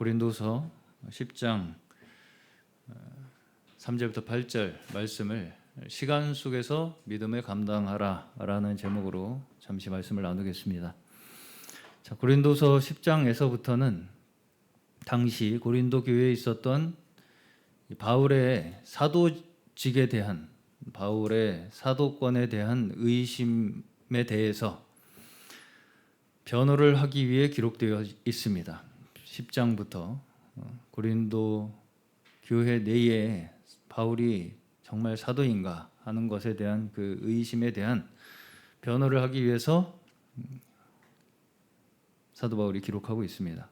고린도서 10장 3절부터 8절 말씀을 시간 속에서 믿음을 감당하라 라는 제목으로 잠시 말씀을 나누겠습니다. 자, 고린도서 10장에서부터는 당시 고린도 교회에 있었던 바울의 사도직에 대한, 바울의 사도권에 대한 의심에 대해서 변호를 하기 위해 기록되어 있습니다. 10장부터 고린도 교회 내에 바울이 정말 사도인가 하는 것에 대한 그 의심에 대한 변호를 하기 위해서 사도 바울이 기록하고 있습니다.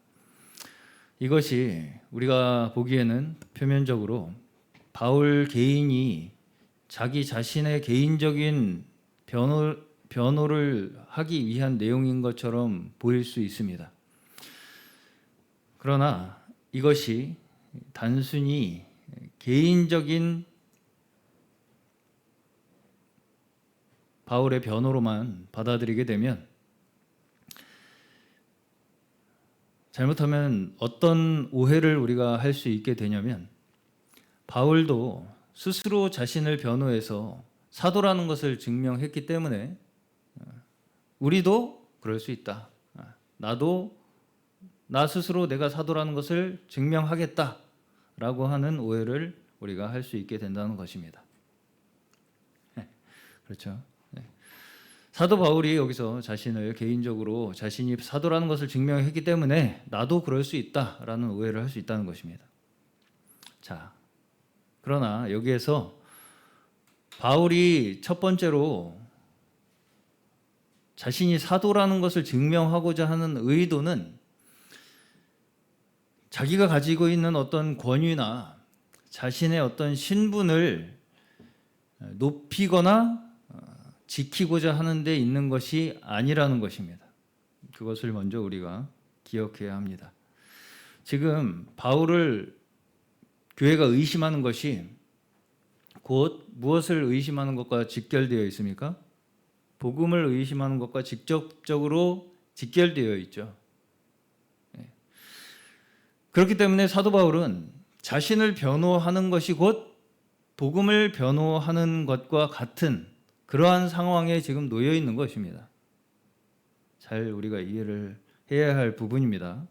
이것이 우리가 보기에는 표면적으로 바울 개인이 자기 자신의 개인적인 변호를 하기 위한 내용인 것처럼 보일 수 있습니다. 그러나 이것이 단순히 개인적인 바울의 변호로만 받아들이게 되면 잘못하면 어떤 오해를 우리가 할 수 있게 되냐면, 바울도 스스로 자신을 변호해서 사도라는 것을 증명했기 때문에 우리도 그럴 수 있다. 나도 나 스스로 내가 사도라는 것을 증명하겠다라고 하는 오해를 우리가 할 수 있게 된다는 것입니다. 그렇죠? 사도 바울이 여기서 자신을 개인적으로 자신이 사도라는 것을 증명했기 때문에 나도 그럴 수 있다라는 오해를 할 수 있다는 것입니다. 자, 그러나 여기에서 바울이 첫 번째로 자신이 사도라는 것을 증명하고자 하는 의도는 자기가 가지고 있는 어떤 권위나 자신의 어떤 신분을 높이거나 지키고자 하는 데 있는 것이 아니라는 것입니다. 그것을 먼저 우리가 기억해야 합니다. 지금 바울을 교회가 의심하는 것이 곧 무엇을 의심하는 것과 직결되어 있습니까? 복음을 의심하는 것과 직접적으로 직결되어 있죠. 그렇기 때문에 사도 바울은 자신을 변호하는 것이 곧 복음을 변호하는 것과 같은 그러한 상황에 지금 놓여 있는 것입니다. 잘 우리가 이해를 해야 할 부분입니다.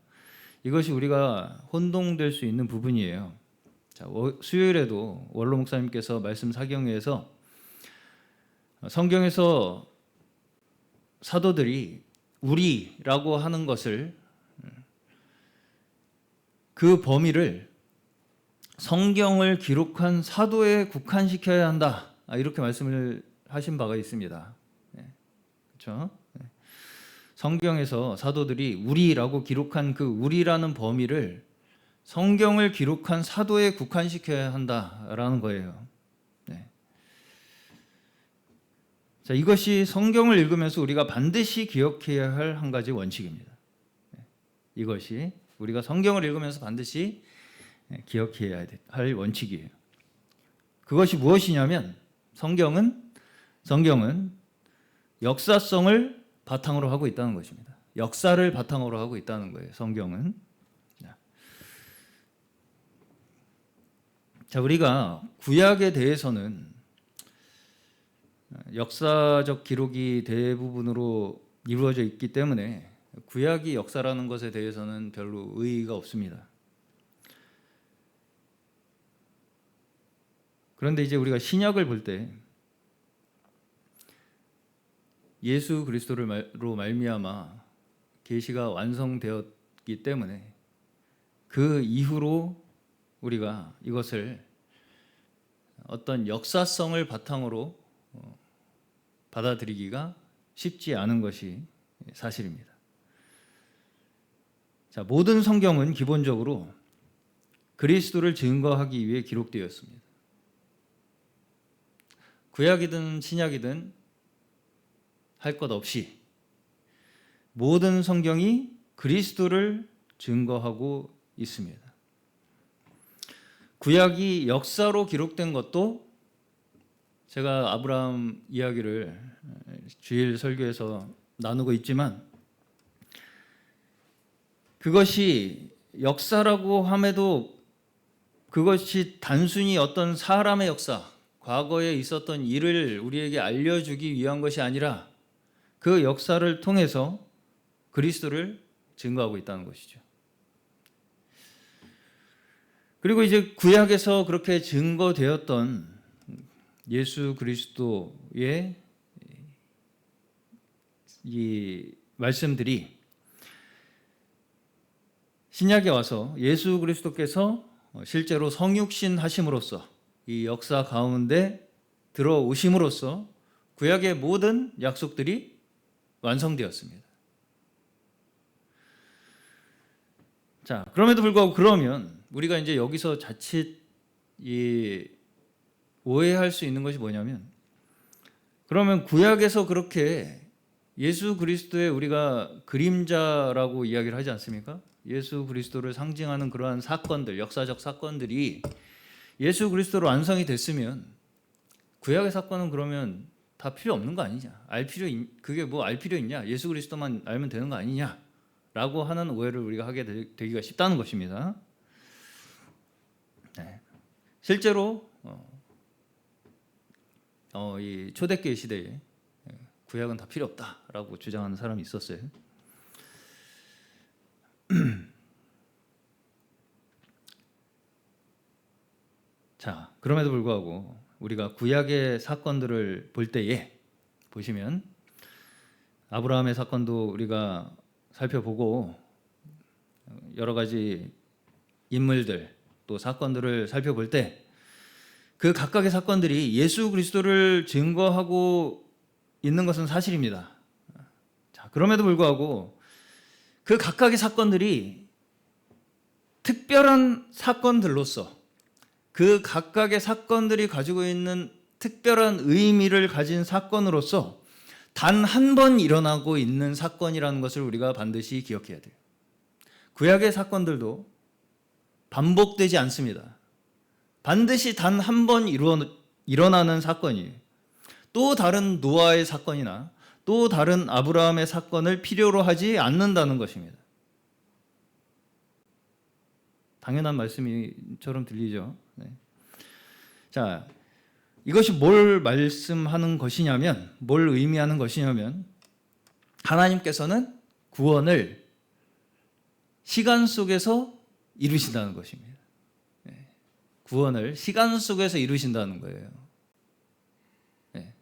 이것이 우리가 혼동될 수 있는 부분이에요. 자, 수요일에도 원로 목사님께서 말씀 사경회에서 성경에서 사도들이 우리라고 하는 것을, 그 범위를 성경을 기록한 사도에 국한시켜야 한다, 이렇게 말씀을 하신 바가 있습니다. 그렇죠? 성경에서 사도들이 우리라고 기록한 그 우리라는 범위를 성경을 기록한 사도에 국한시켜야 한다라는 거예요. 자, 이것이 성경을 읽으면서 우리가 반드시 기억해야 할 한 가지 원칙입니다. 이것이 우리가 성경을 읽으면서 반드시 기억해야 할 원칙이에요. 그것이 무엇이냐면, 성경은 역사성을 바탕으로 하고 있다는 것입니다. 역사를 바탕으로 하고 있다는 거예요, 성경은. 자, 우리가 구약에 대해서는 역사적 기록이 대부분으로 이루어져 있기 때문에 구약이 역사라는 것에 대해서는 별로 의의가 없습니다. 그런데 이제 우리가 신약을 볼 때 예수 그리스도로 말미암아 계시가 완성되었기 때문에 그 이후로 우리가 이것을 어떤 역사성을 바탕으로 받아들이기가 쉽지 않은 것이 사실입니다. 자, 모든 성경은 기본적으로 그리스도를 증거하기 위해 기록되었습니다. 구약이든 신약이든 할 것 없이 모든 성경이 그리스도를 증거하고 있습니다. 구약이 역사로 기록된 것도, 제가 아브라함 이야기를 주일 설교에서 나누고 있지만, 그것이 역사라고 함에도 그것이 단순히 어떤 사람의 역사, 과거에 있었던 일을 우리에게 알려주기 위한 것이 아니라 그 역사를 통해서 그리스도를 증거하고 있다는 것이죠. 그리고 이제 구약에서 그렇게 증거되었던 예수 그리스도의 이 말씀들이 신약에 와서 예수 그리스도께서 실제로 성육신 하심으로써 이 역사 가운데 들어오심으로써 구약의 모든 약속들이 완성되었습니다. 자, 그럼에도 불구하고 그러면 우리가 이제 여기서 자칫 오해할 수 있는 것이 뭐냐면, 그러면 구약에서 그렇게 예수 그리스도의 우리가 그림자라고 이야기를 하지 않습니까? 예수 그리스도를 상징하는 그러한 사건들, 역사적 사건들이 예수 그리스도로 완성이 됐으면 구약의 사건은 그러면 다 필요 없는 거 아니냐? 그게 뭐 알 필요 있냐? 예수 그리스도만 알면 되는 거 아니냐? 라고 하는 오해를 우리가 하게 되기가 쉽다는 것입니다. 네. 실제로 이 초대교회 시대에 구약은 다 필요 없다라고 주장하는 사람이 있었어요. 자, 그럼에도 불구하고 우리가 구약의 사건들을 볼 때에 보시면 아브라함의 사건도 우리가 살펴보고 여러 가지 인물들 또 사건들을 살펴볼 때 그 각각의 사건들이 예수 그리스도를 증거하고 있는 것은 사실입니다. 자, 그럼에도 불구하고 그 각각의 사건들이 특별한 사건들로서 그 각각의 사건들이 가지고 있는 특별한 의미를 가진 사건으로서 단 한 번 일어나고 있는 사건이라는 것을 우리가 반드시 기억해야 돼요. 구약의 사건들도 반복되지 않습니다. 반드시 단 한 번 일어나는 사건이에요. 또 다른 노아의 사건이나 또 다른 아브라함의 사건을 필요로 하지 않는다는 것입니다. 당연한 말씀처럼 들리죠. 네. 자, 이것이 뭘 말씀하는 것이냐면, 뭘 의미하는 것이냐면, 하나님께서는 구원을 시간 속에서 이루신다는 것입니다. 네. 구원을 시간 속에서 이루신다는 거예요. 네.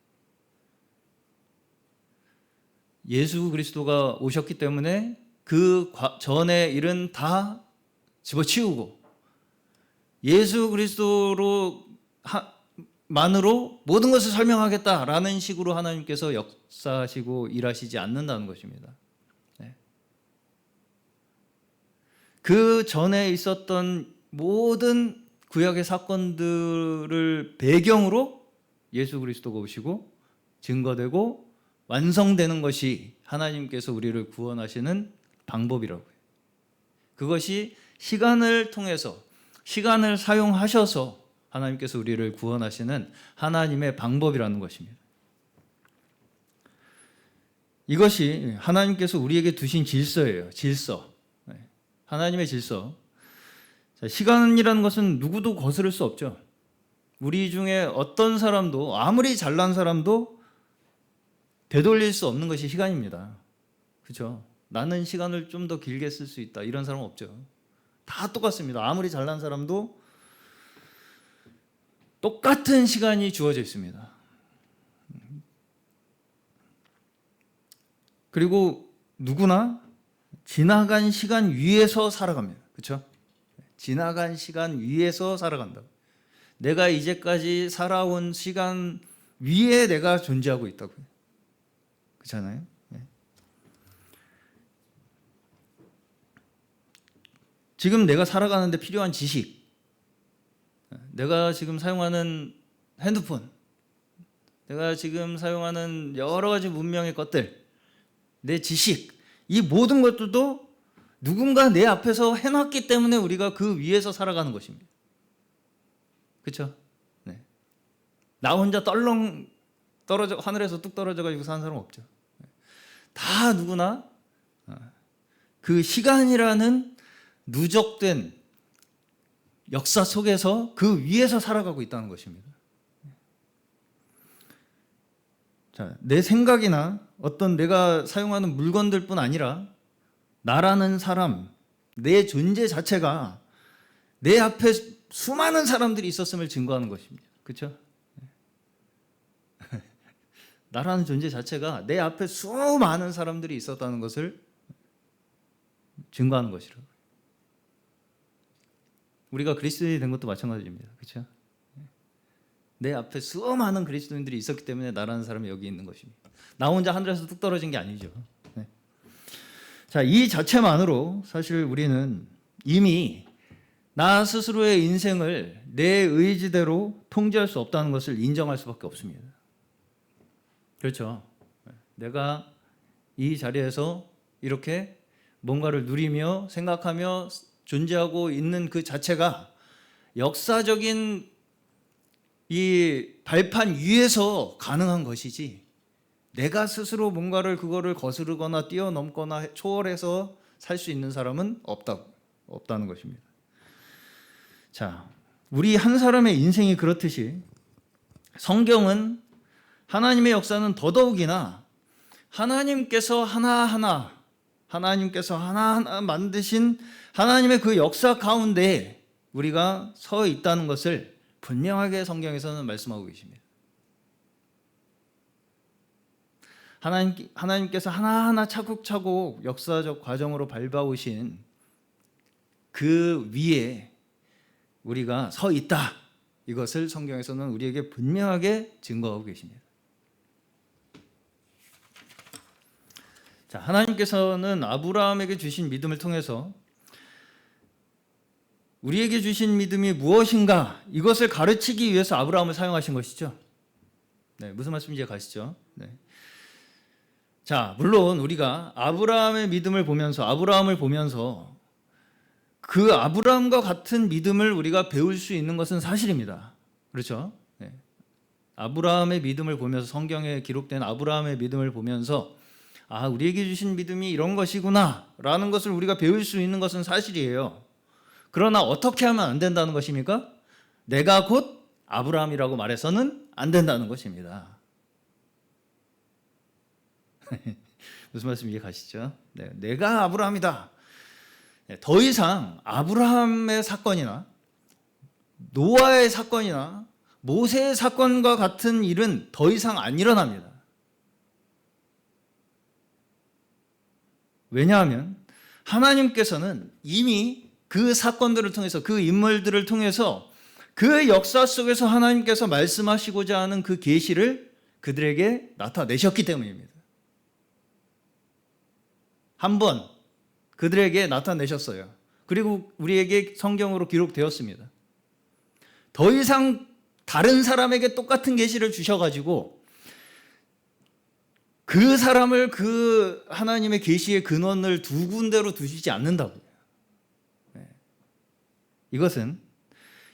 예수 그리스도가 오셨기 때문에 그 전의 일은 다 집어치우고 예수 그리스도로 만으로 모든 것을 설명하겠다라는 식으로 하나님께서 역사하시고 일하시지 않는다는 것입니다. 네. 그 전에 있었던 모든 구약의 사건들을 배경으로 예수 그리스도가 오시고 증거되고 완성되는 것이 하나님께서 우리를 구원하시는 방법이라고요. 그것이 시간을 통해서 시간을 사용하셔서 하나님께서 우리를 구원하시는 하나님의 방법이라는 것입니다. 이것이 하나님께서 우리에게 두신 질서예요. 질서. 하나님의 질서. 시간이라는 것은 누구도 거스를 수 없죠. 우리 중에 어떤 사람도 아무리 잘난 사람도 되돌릴 수 없는 것이 시간입니다. 그렇죠? 나는 시간을 좀 더 길게 쓸 수 있다. 이런 사람은 없죠. 다 똑같습니다. 아무리 잘난 사람도 똑같은 시간이 주어져 있습니다. 그리고 누구나 지나간 시간 위에서 살아갑니다. 그렇죠? 지나간 시간 위에서 살아간다. 내가 이제까지 살아온 시간 위에 내가 존재하고 있다고요. 그렇잖아요? 지금 내가 살아가는데 필요한 지식, 내가 지금 사용하는 핸드폰, 내가 지금 사용하는 여러 가지 문명의 것들, 내 지식, 이 모든 것들도 누군가 내 앞에서 해놨기 때문에 우리가 그 위에서 살아가는 것입니다. 그렇죠? 네. 나 혼자 떨렁 떨어져 하늘에서 뚝 떨어져 가지고 사는 사람 없죠. 다 누구나 그 시간이라는 누적된 역사 속에서 그 위에서 살아가고 있다는 것입니다. 자, 내 생각이나 어떤 내가 사용하는 물건들 뿐 아니라 나라는 사람, 내 존재 자체가 내 앞에 수많은 사람들이 있었음을 증거하는 것입니다. 그렇죠? 나라는 존재 자체가 내 앞에 수많은 사람들이 있었다는 것을 증거하는 것이라고. 우리가 그리스도인이 된 것도 마찬가지입니다. 그렇죠? 내 앞에 수많은 그리스도인들이 있었기 때문에 나라는 사람이 여기 있는 것입니다. 나 혼자 하늘에서 뚝 떨어진 게 아니죠. 네. 자, 이 자체만으로 사실 우리는 이미 나 스스로의 인생을 내 의지대로 통제할 수 없다는 것을 인정할 수밖에 없습니다. 그렇죠. 내가 이 자리에서 이렇게 뭔가를 누리며 생각하며 존재하고 있는 그 자체가 역사적인 이 발판 위에서 가능한 것이지, 내가 스스로 뭔가를 그거를 거스르거나 뛰어넘거나 초월해서 살 수 있는 사람은 없다는 것입니다. 자, 우리 한 사람의 인생이 그렇듯이 성경은 하나님의 역사는 더더욱이나 하나님께서 하나하나 만드신 하나님의 그 역사 가운데 우리가 서 있다는 것을 분명하게 성경에서는 말씀하고 계십니다. 하나님께서 하나하나 차곡차곡 역사적 과정으로 밟아오신 그 위에 우리가 서 있다. 이것을 성경에서는 우리에게 분명하게 증거하고 계십니다. 자, 하나님께서는 아브라함에게 주신 믿음을 통해서 우리에게 주신 믿음이 무엇인가, 이것을 가르치기 위해서 아브라함을 사용하신 것이죠. 네, 무슨 말씀인지 가시죠. 네. 자, 물론 우리가 아브라함의 믿음을 보면서, 아브라함을 보면서 그 아브라함과 같은 믿음을 우리가 배울 수 있는 것은 사실입니다. 그렇죠? 네. 아브라함의 믿음을 보면서, 성경에 기록된 아브라함의 믿음을 보면서 우리에게 주신 믿음이 이런 것이구나 라는 것을 우리가 배울 수 있는 것은 사실이에요. 그러나 어떻게 하면 안 된다는 것입니까? 내가 곧 아브라함이라고 말해서는 안 된다는 것입니다. 무슨 말씀 이해가시죠? 네, 내가 아브라함이다. 네, 더 이상 아브라함의 사건이나 노아의 사건이나 모세의 사건과 같은 일은 더 이상 안 일어납니다. 왜냐하면 하나님께서는 이미 그 사건들을 통해서, 그 인물들을 통해서 그 역사 속에서 하나님께서 말씀하시고자 하는 그 계시를 그들에게 나타내셨기 때문입니다. 한번 그들에게 나타내셨어요. 그리고 우리에게 성경으로 기록되었습니다. 더 이상 다른 사람에게 똑같은 계시를 주셔가지고 그 사람을 그 하나님의 계시의 근원을 두 군데로 두시지 않는다고요. 이것은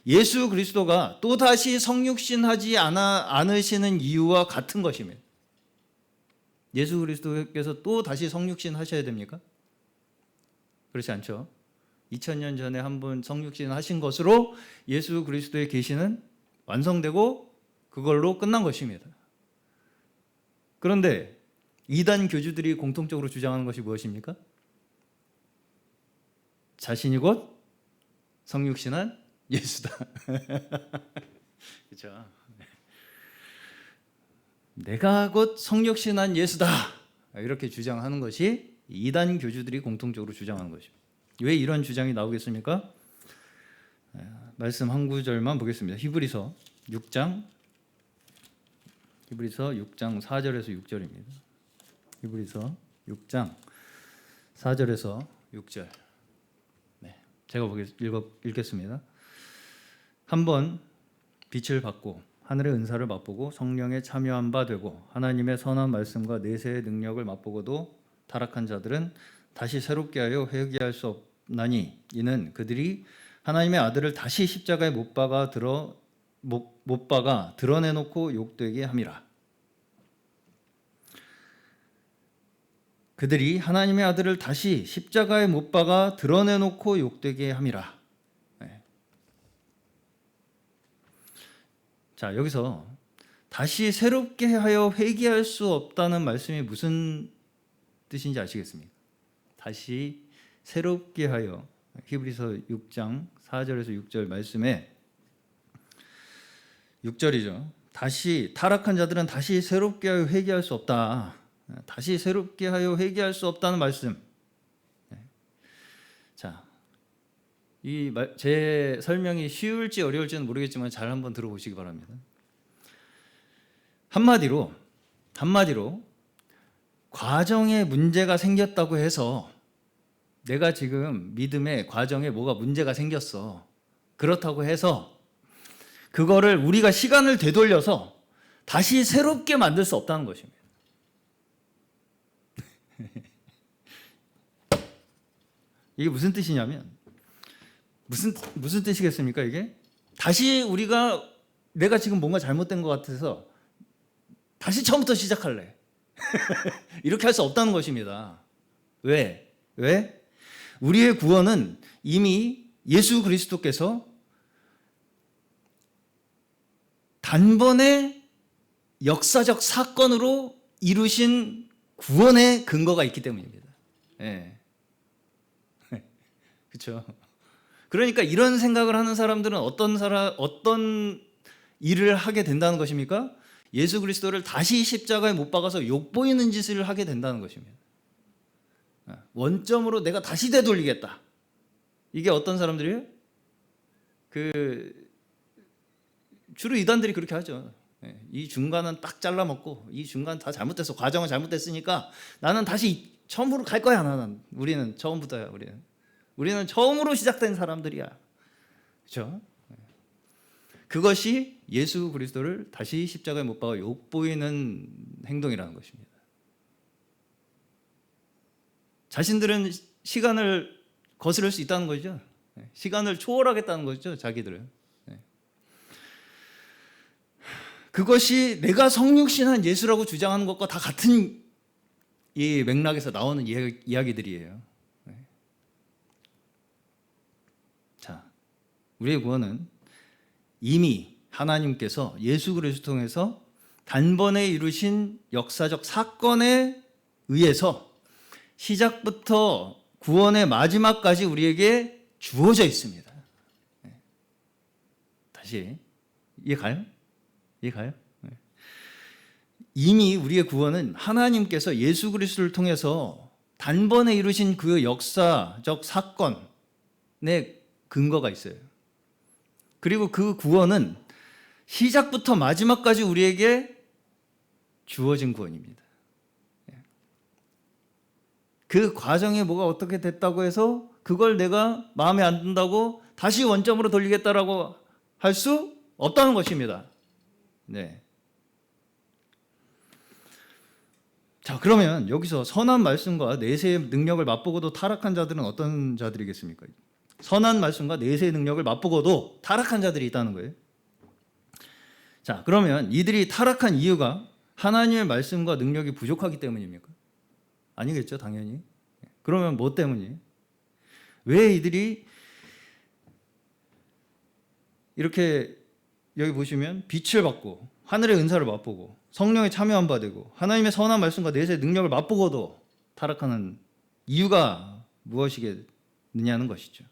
예수 그리스도가 또다시 성육신하지 않으시는 이유와 같은 것입니다. 예수 그리스도께서 또 다시 성육신 하셔야 됩니까? 그렇지 않죠. 2000년 전에 한번 성육신 하신 것으로 예수 그리스도의 계시는 완성되고 그걸로 끝난 것입니다. 그런데 이단 교주들이 공통적으로 주장하는 것이 무엇입니까? 자신이 곧 성육신한 예수다. 그렇죠? 내가 곧 성육신한 예수다. 이렇게 주장하는 것이 이단 교주들이 공통적으로 주장하는 것입니다. 왜 이런 주장이 나오겠습니까? 말씀 한 구절만 보겠습니다. 히브리서 6장 4절에서 6절입니다. 히브리서 6장 4절에서 6절. 네, 제가 읽겠습니다. 한번 빛을 받고 하늘의 은사를 맛보고 성령에 참여한 바 되고 하나님의 선한 말씀과 내세의 능력을 맛보고도 타락한 자들은 다시 새롭게 하여 회개할 수 없나니 이는 그들이 하나님의 아들을 다시 십자가에 못 박아 드러내놓고 욕되게 함이라. 그들이 하나님의 아들을 다시 십자가에 못 박아 드러내놓고 욕되게 함이라. 네. 자, 여기서 다시 새롭게 하여 회개할 수 없다는 말씀이 무슨 뜻인지 아시겠습니까? 다시 새롭게 하여, 히브리서 6장 4절에서 6절 말씀에 6절이죠. 다시 타락한 자들은 다시 새롭게 하여 회개할 수 없다. 다시 새롭게 하여 회개할 수 없다는 말씀. 자, 제 설명이 쉬울지 어려울지는 모르겠지만 잘 한번 들어보시기 바랍니다. 한마디로 과정에 문제가 생겼다고 해서 내가 지금 믿음의 과정에 뭐가 문제가 생겼어. 그렇다고 해서 그거를 우리가 시간을 되돌려서 다시 새롭게 만들 수 없다는 것입니다. 이게 무슨 뜻이냐면 무슨 뜻이겠습니까? 이게 다시 내가 지금 뭔가 잘못된 것 같아서 다시 처음부터 시작할래. 이렇게 할 수 없다는 것입니다. 왜? 우리의 구원은 이미 예수 그리스도께서 단번에 역사적 사건으로 이루신 구원의 근거가 있기 때문입니다. 예. 그렇죠. 그러니까 이런 생각을 하는 사람들은 어떤 일을 하게 된다는 것입니까? 예수 그리스도를 다시 십자가에 못 박아서 욕보이는 짓을 하게 된다는 것입니다. 원점으로 내가 다시 되돌리겠다. 이게 어떤 사람들이에요? 주로 이단들이 그렇게 하죠. 이 중간은 딱 잘라먹고 이 중간 다 잘못됐어. 과정은 잘못됐으니까 나는 다시 처음으로 갈 거야. 우리는 처음부터야. 우리는 처음으로 시작된 사람들이야. 그렇죠? 그것이 예수 그리스도를 다시 십자가에 못 박아 욕보이는 행동이라는 것입니다. 자신들은 시간을 거스를 수 있다는 거죠. 시간을 초월하겠다는 거죠. 자기들은. 그것이 내가 성육신한 예수라고 주장하는 것과 다 같은 이 맥락에서 나오는 이야기들이에요. 자, 우리의 구원은 이미 하나님께서 예수 그리스도를 통해서 단번에 이루신 역사적 사건에 의해서 시작부터 구원의 마지막까지 우리에게 주어져 있습니다. 다시 이해가요? 이미 우리의 구원은 하나님께서 예수 그리스도를 통해서 단번에 이루신 그 역사적 사건의 근거가 있어요. 그리고 그 구원은 시작부터 마지막까지 우리에게 주어진 구원입니다. 그 과정에 뭐가 어떻게 됐다고 해서 그걸 내가 마음에 안 든다고 다시 원점으로 돌리겠다라고 할 수 없다는 것입니다. 네. 자, 그러면 여기서 선한 말씀과 내세의 능력을 맛보고도 타락한 자들은 어떤 자들이겠습니까? 선한 말씀과 내세의 능력을 맛보고도 타락한 자들이 있다는 거예요. 자, 그러면 이들이 타락한 이유가 하나님의 말씀과 능력이 부족하기 때문입니까? 아니겠죠, 당연히. 그러면 뭐 때문이에요? 왜 이들이 이렇게 여기 보시면 빛을 받고 하늘의 은사를 맛보고 성령에 참여한 바 되고 하나님의 선한 말씀과 내세의 능력을 맛보고도 타락하는 이유가 무엇이겠느냐는 것이죠.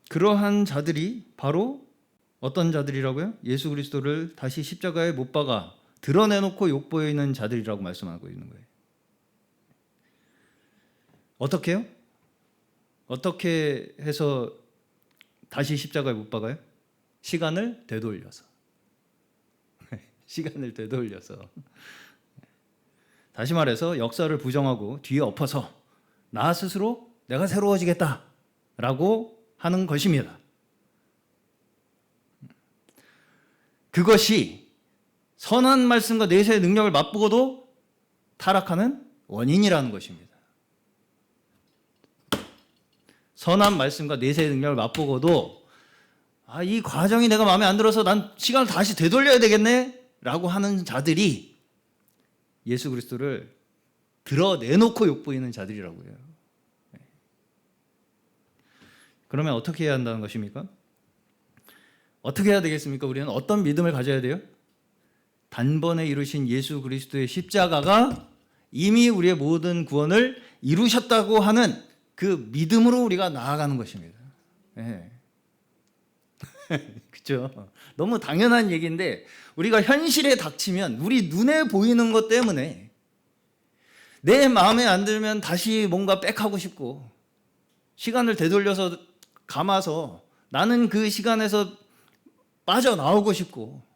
그러한 자들이 바로 어떤 자들이라고요? 예수 그리스도를 다시 십자가에 못 박아 드러내놓고 욕보이는 자들이라고 말씀하고 있는 거예요. 어떻게요? 어떻게 해서 다시 십자가에 못 박아요? 시간을 되돌려서. 다시 말해서 역사를 부정하고 뒤에 엎어서 나 스스로 내가 새로워지겠다라고 하는 것입니다. 그것이 선한 말씀과 내세의 능력을 맛보고도 타락하는 원인이라는 것입니다. 선한 말씀과 내세의 능력을 맛보고도 이 과정이 내가 마음에 안 들어서 난 시간을 다시 되돌려야 되겠네 라고 하는 자들이 예수 그리스도를 드러내놓고 욕보이는 자들이라고요. 그러면 어떻게 해야 한다는 것입니까? 어떻게 해야 되겠습니까? 우리는 어떤 믿음을 가져야 돼요? 단번에 이루신 예수 그리스도의 십자가가 이미 우리의 모든 구원을 이루셨다고 하는 그 믿음으로 우리가 나아가는 것입니다. 네. 그렇죠? 너무 당연한 얘기인데 우리가 현실에 닥치면 우리 눈에 보이는 것 때문에 내 마음에 안 들면 다시 뭔가 백하고 싶고 시간을 되돌려서 감아서 나는 그 시간에서 빠져나오고 싶고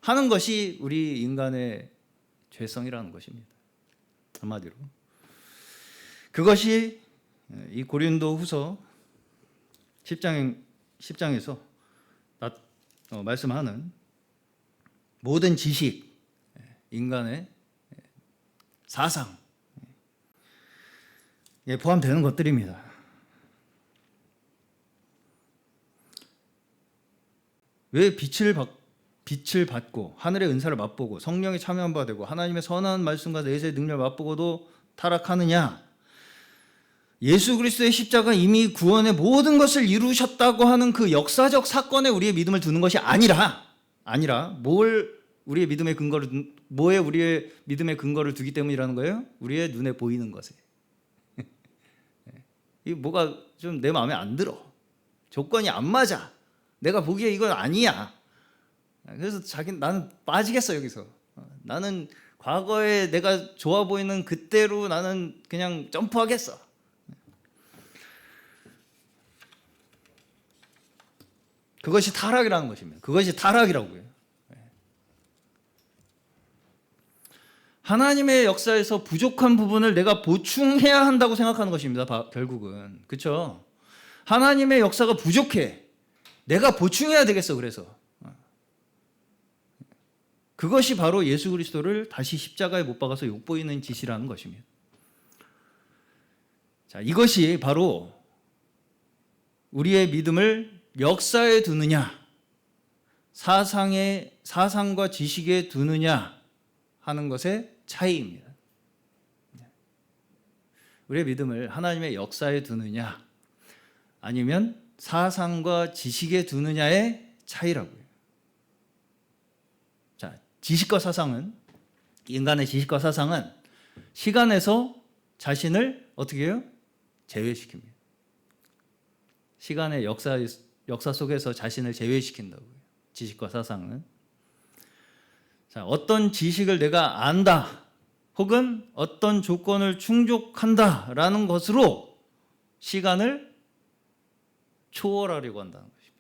하는 것이 우리 인간의 죄성이라는 것입니다. 한마디로 그것이 이 고린도 후서 10장에서 말씀하는 모든 지식, 인간의 사상에 포함되는 것들입니다. 왜 빛을 받고 하늘의 은사를 맛보고 성령에 참여한 바 되고 하나님의 선한 말씀과 내세의 능력을 맛보고도 타락하느냐? 예수 그리스도의 십자가 이미 구원의 모든 것을 이루셨다고 하는 그 역사적 사건에 우리의 믿음을 두는 것이 아니라 뭐에 우리의 믿음의 근거를 두기 때문이라는 거예요? 우리의 눈에 보이는 것에. 이 뭐가 좀 내 마음에 안 들어. 조건이 안 맞아. 내가 보기에 이건 아니야. 그래서 나는 빠지겠어 여기서. 나는 과거에 내가 좋아 보이는 그때로 나는 그냥 점프하겠어. 그것이 타락이라는 것입니다. 그것이 타락이라고요. 하나님의 역사에서 부족한 부분을 내가 보충해야 한다고 생각하는 것입니다. 결국은. 그렇죠? 하나님의 역사가 부족해. 내가 보충해야 되겠어. 그래서 그것이 바로 예수 그리스도를 다시 십자가에 못 박아서 욕보이는 짓이라는 것입니다. 자, 이것이 바로 우리의 믿음을 역사에 두느냐, 사상과 지식에 두느냐 하는 것의 차이입니다. 우리의 믿음을 하나님의 역사에 두느냐, 아니면 사상과 지식에 두느냐의 차이라고요. 자, 인간의 지식과 사상은 시간에서 자신을 어떻게 해요? 제외시킵니다. 시간의 역사 속에서 자신을 제외시킨다고요. 지식과 사상은. 자, 어떤 지식을 내가 안다, 혹은 어떤 조건을 충족한다라는 것으로 시간을 초월하려고 한다는 것입니다.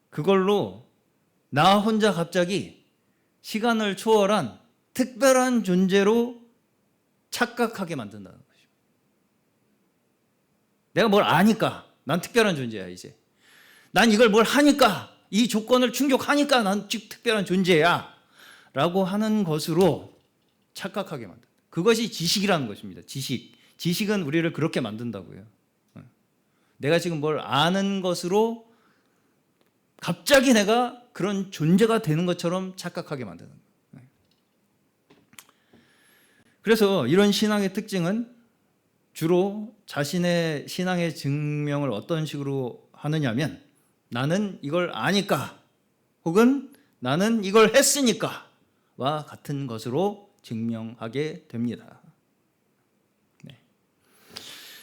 그걸로 나 혼자 갑자기 시간을 초월한 특별한 존재로 착각하게 만든다는 것입니다. 내가 뭘 아니까 난 특별한 존재야 이제. 난 이걸 뭘 하니까, 이 조건을 충족하니까 난 특별한 존재야 라고 하는 것으로 착각하게 만든다. 그것이 지식이라는 것입니다. 지식은 우리를 그렇게 만든다고요. 내가 지금 뭘 아는 것으로 갑자기 내가 그런 존재가 되는 것처럼 착각하게 만드는 거예요. 그래서 이런 신앙의 특징은 주로 자신의 신앙의 증명을 어떤 식으로 하느냐면, 나는 이걸 아니까, 혹은 나는 이걸 했으니까와 같은 것으로 증명하게 됩니다. 네.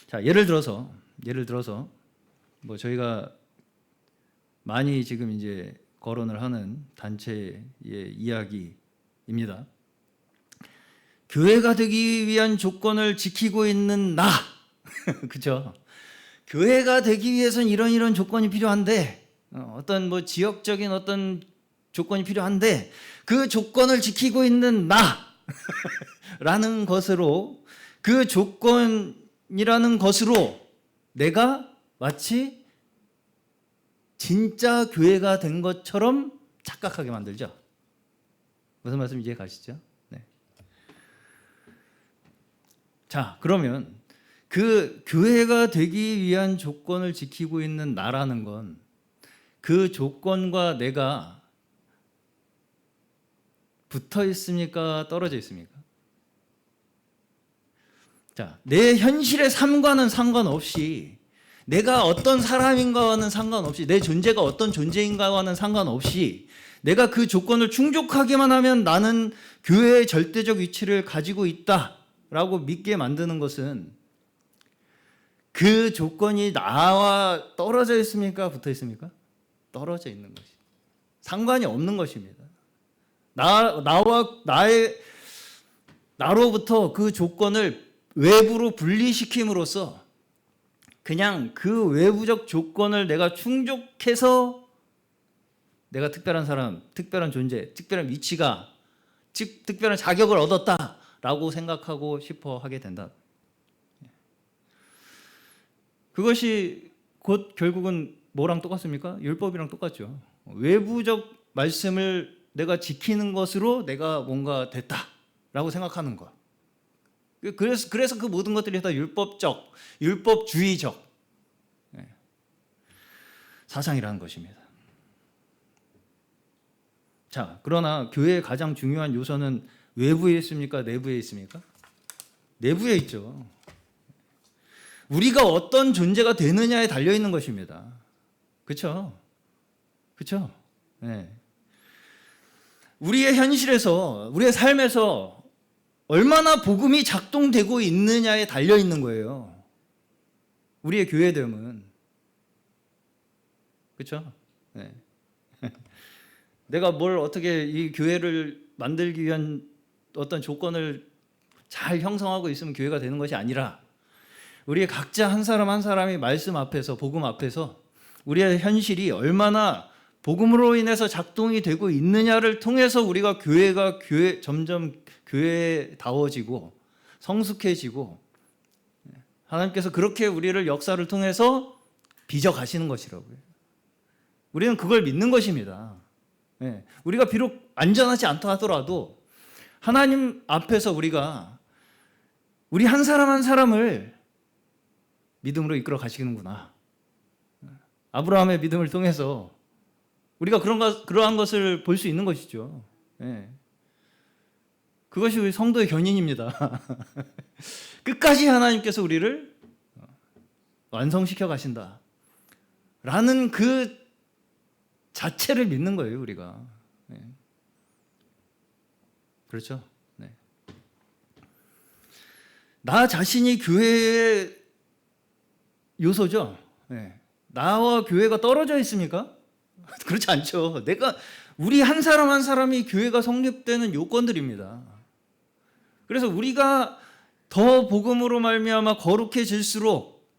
자, 예를 들어서 뭐 저희가 많이 지금 이제 거론을 하는 단체의 이야기입니다. 교회가 되기 위한 조건을 지키고 있는 나, 그죠? 교회가 되기 위해서는 이런 조건이 필요한데, 어떤 뭐 지역적인 어떤 조건이 필요한데, 그 조건을 지키고 있는 나라는 것으로, 그 조건이라는 것으로 내가 마치 진짜 교회가 된 것처럼 착각하게 만들죠. 무슨 말씀 이해 가시죠? 네. 자, 그러면 그 교회가 되기 위한 조건을 지키고 있는 나라는 건 그 조건과 내가 붙어 있습니까? 떨어져 있습니까? 자, 내 현실의 삶과는 상관없이, 내가 어떤 사람인가와는 상관없이, 내 존재가 어떤 존재인가와는 상관없이 내가 그 조건을 충족하기만 하면 나는 교회의 절대적 위치를 가지고 있다라고 믿게 만드는 것은 그 조건이 나와 떨어져 있습니까? 붙어 있습니까? 떨어져 있는 것이 상관이 없는 것입니다. 나로부터 그 조건을 외부로 분리시킴으로써 그냥 그 외부적 조건을 내가 충족해서 내가 특별한 사람, 특별한 존재, 특별한 위치가, 즉 특별한 자격을 얻었다라고 생각하고 싶어 하게 된다. 그것이 곧 결국은 뭐랑 똑같습니까? 율법이랑 똑같죠. 외부적 말씀을 내가 지키는 것으로 내가 뭔가 됐다라고 생각하는 것. 그래서 그 모든 것들이 다 율법적, 율법주의적 사상이라는 것입니다. 자, 그러나 교회의 가장 중요한 요소는 외부에 있습니까? 내부에 있습니까? 내부에 있죠. 우리가 어떤 존재가 되느냐에 달려 있는 것입니다. 그렇죠? 그렇죠? 네. 우리의 현실에서, 우리의 삶에서 얼마나 복음이 작동되고 있느냐에 달려 있는 거예요. 우리의 교회됨은. 그렇죠? 네. 내가 뭘 어떻게 이 교회를 만들기 위한 어떤 조건을 잘 형성하고 있으면 교회가 되는 것이 아니라 우리 각자 한 사람 한 사람이 말씀 앞에서, 복음 앞에서 우리의 현실이 얼마나 복음으로 인해서 작동이 되고 있느냐를 통해서 우리가 점점 교회다워지고 성숙해지고 하나님께서 그렇게 우리를 역사를 통해서 빚어 가시는 것이라고요. 우리는 그걸 믿는 것입니다. 우리가 비록 안전하지 않다 하더라도 하나님 앞에서 우리가 우리 한 사람 한 사람을 믿음으로 이끌어 가시는구나. 아브라함의 믿음을 통해서 우리가 그러한 것을 볼 수 있는 것이죠. 그것이 우리 성도의 견인입니다. 끝까지 하나님께서 우리를 완성시켜 가신다. 라는 그 자체를 믿는 거예요, 우리가. 그렇죠? 네. 나 자신이 교회의 요소죠. 나와 교회가 떨어져 있습니까? 그렇지 않죠. 우리 한 사람 한 사람이 교회가 성립되는 요건들입니다. 그래서 우리가 더 복음으로 말미암아 거룩해질수록,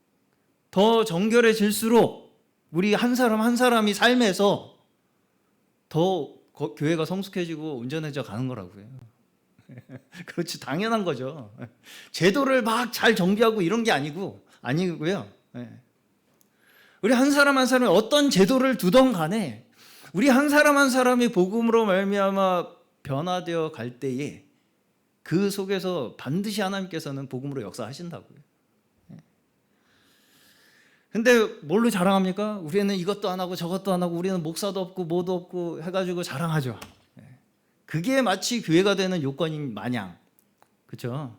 더 정결해질수록 우리 한 사람 한 사람이 삶에서 더 교회가 성숙해지고 온전해져 가는 거라고요. 그렇지, 당연한 거죠. 제도를 막 잘 정비하고 이런 게 아니고요. 우리 한 사람 한 사람이 어떤 제도를 두던 간에 우리 한 사람 한 사람이 복음으로 말미암아 변화되어 갈 때에 그 속에서 반드시 하나님께서는 복음으로 역사하신다고요. 근데 뭘로 자랑합니까? 우리는 이것도 안 하고 저것도 안 하고 우리는 목사도 없고 뭐도 없고 해가지고 자랑하죠. 그게 마치 교회가 되는 요건인 마냥. 그렇죠?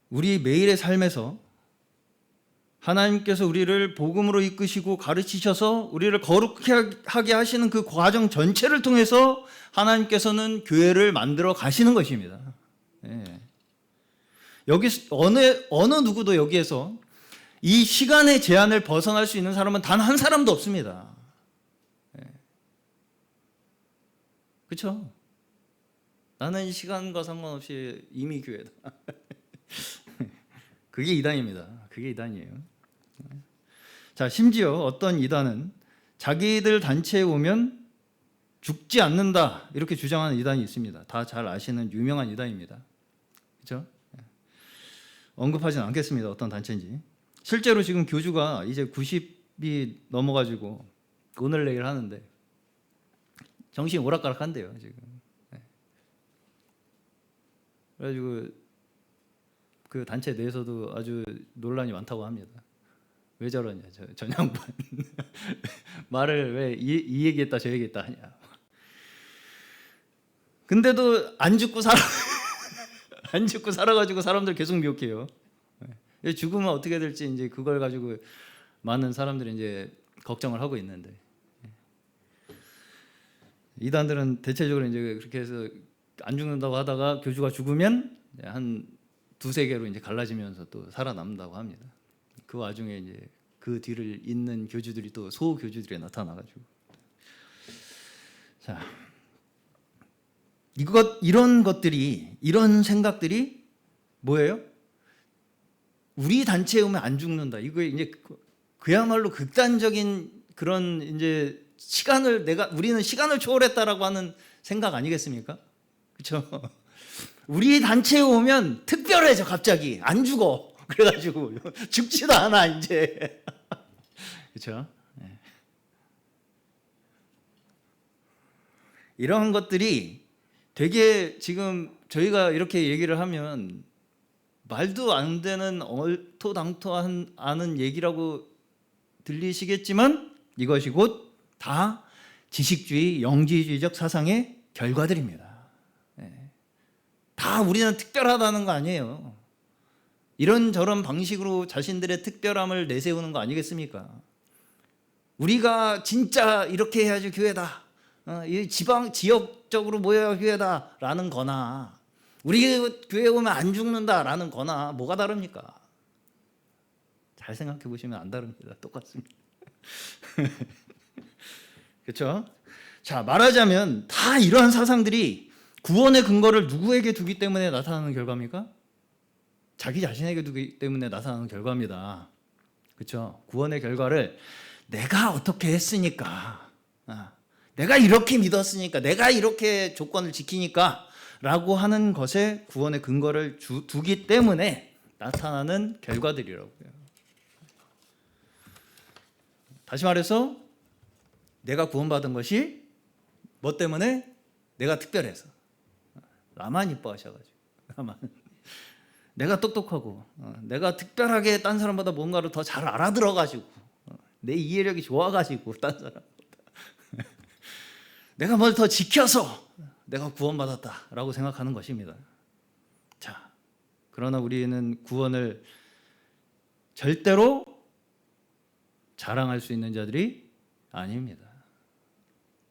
우리 매일의 삶에서 하나님께서 우리를 복음으로 이끄시고 가르치셔서 우리를 거룩하게 하시는 그 과정 전체를 통해서 하나님께서는 교회를 만들어 가시는 것입니다. 여기 어느 누구도 여기에서 이 시간의 제한을 벗어날 수 있는 사람은 단 한 사람도 없습니다. 그렇죠? 나는 이 시간과 상관없이 이미 교회다. 그게 이단입니다. 그게 이단이에요. 자, 심지어 어떤 이단은 자기들 단체에 오면 죽지 않는다 이렇게 주장하는 이단이 있습니다. 다 잘 아시는 유명한 이단입니다. 그렇죠? 언급하지는 않겠습니다. 어떤 단체인지. 실제로 지금 교주가 이제 90이 넘어가지고 오늘 내일 하는데 정신이 오락가락한데요 지금. 그래가지고 그 단체 내에서도 아주 논란이 많다고 합니다. 왜 저러냐 저 양반 말을 왜 이 얘기했다 저 얘기했다 하냐. 근데도 안 죽고 살아가지고 사람들 계속 미혹해요. 죽으면 어떻게 될지 이제 그걸 가지고 많은 사람들이 이제 걱정을 하고 있는데, 이단들은 대체적으로 이제 그렇게 해서 안 죽는다고 하다가 교주가 죽으면 한 두세 개로 이제 갈라지면서 또 살아남는다고 합니다. 그 와중에 이제 그 뒤를 잇는 교주들이 또 소교주들이 나타나가지고, 자, 이런 것들이, 이런 생각들이 뭐예요? 우리 단체에 오면 안 죽는다. 이거 이제 그야말로 극단적인 그런 이제 우리는 시간을 초월했다라고 하는 생각 아니겠습니까? 그렇죠? 우리 단체에 오면 특별해져. 갑자기 안 죽어. 그래가지고 죽지도 않아 이제. 그렇죠? 네. 이런 것들이 되게 지금 저희가 이렇게 얘기를 하면 말도 안 되는 얼토당토한 않은 얘기라고 들리시겠지만, 이것이 곧 다 지식주의, 영지주의적 사상의 결과들입니다. 다 우리는 특별하다는 거 아니에요. 이런저런 방식으로 자신들의 특별함을 내세우는 거 아니겠습니까? 우리가 진짜 이렇게 해야지 교회다, 이 지역적으로 모여야 교회다라는 거나, 우리 교회 오면 안 죽는다라는 거나 뭐가 다릅니까? 잘 생각해 보시면 안 다릅니다. 똑같습니다. 그렇죠? 자, 말하자면 다 이러한 사상들이 구원의 근거를 누구에게 두기 때문에 나타나는 결과입니까? 자기 자신에게 두기 때문에 나타나는 결과입니다. 그렇죠? 구원의 결과를 내가 어떻게 했으니까, 내가 이렇게 믿었으니까, 내가 이렇게 조건을 지키니까 라고 하는 것에 구원의 근거를 두기 때문에 나타나는 결과들이라고요. 다시 말해서 내가 구원받은 것이 뭐 때문에? 내가 특별해서. 나만 이뻐하셔가지고, 내가 똑똑하고, 내가 특별하게 딴 사람보다 뭔가를 더 잘 알아들어가지고, 내 이해력이 좋아가지고 딴 사람보다 내가 뭘 더 지켜서 내가 구원받았다라고 생각하는 것입니다. 자, 그러나 우리는 구원을 절대로 자랑할 수 있는 자들이 아닙니다.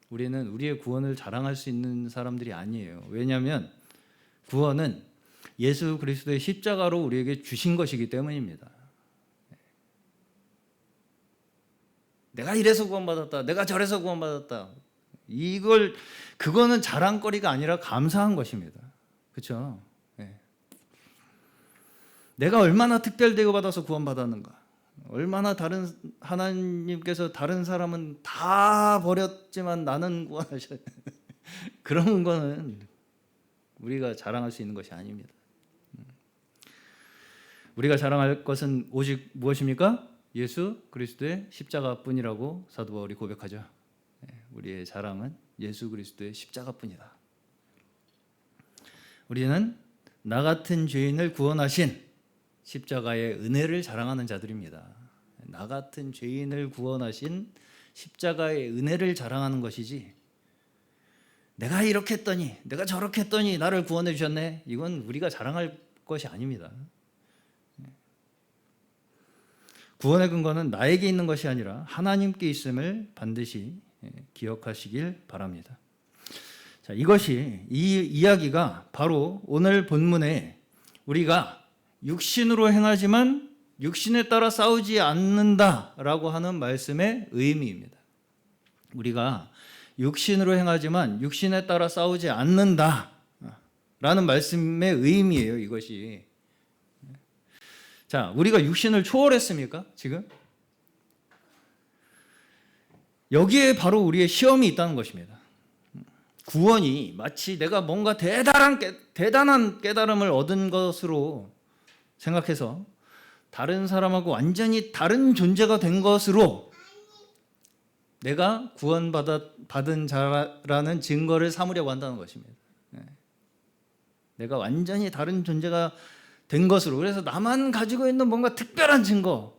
우리는 우리의 구원을 자랑할 수 있는 사람들이 아니에요. 왜냐하면 구원은 예수 그리스도의 십자가로 우리에게 주신 것이기 때문입니다. 내가 이래서 구원받았다, 내가 저래서 구원받았다, 그거는 자랑거리가 아니라 감사한 것입니다. 그렇죠? 네. 내가 얼마나 특별대우 받아서 구원받았는가, 얼마나 하나님께서 다른 사람은 다 버렸지만 나는 구원하셔. 그런 거는 우리가 자랑할 수 있는 것이 아닙니다. 우리가 자랑할 것은 오직 무엇입니까? 예수 그리스도의 십자가뿐이라고 사도 바울이 고백하죠. 우리의 자랑은 예수 그리스도의 십자가뿐이다. 우리는 나 같은 죄인을 구원하신 십자가의 은혜를 자랑하는 자들입니다. 나 같은 죄인을 구원하신 십자가의 은혜를 자랑하는 것이지, 내가 이렇게 했더니, 내가 저렇게 했더니 나를 구원해 주셨네, 이건 우리가 자랑할 것이 아닙니다. 구원의 근거는 나에게 있는 것이 아니라 하나님께 있음을 반드시 기억하시길 바랍니다. 자, 이 이야기가 바로 오늘 본문에 우리가 육신으로 행하지만 육신에 따라 싸우지 않는다라고 하는 말씀의 의미입니다. 우리가 육신으로 행하지만 육신에 따라 싸우지 않는다라는 말씀의 의미예요, 이것이. 자, 우리가 육신을 초월했습니까? 지금? 여기에 바로 우리의 시험이 있다는 것입니다. 구원이 마치 내가 뭔가 대단한 깨달음을 얻은 것으로 생각해서 다른 사람하고 완전히 다른 존재가 된 것으로 내가 구원받은 자라는 증거를 삼으려고 한다는 것입니다. 내가 완전히 다른 존재가 된 것으로. 그래서 나만 가지고 있는 뭔가 특별한 증거.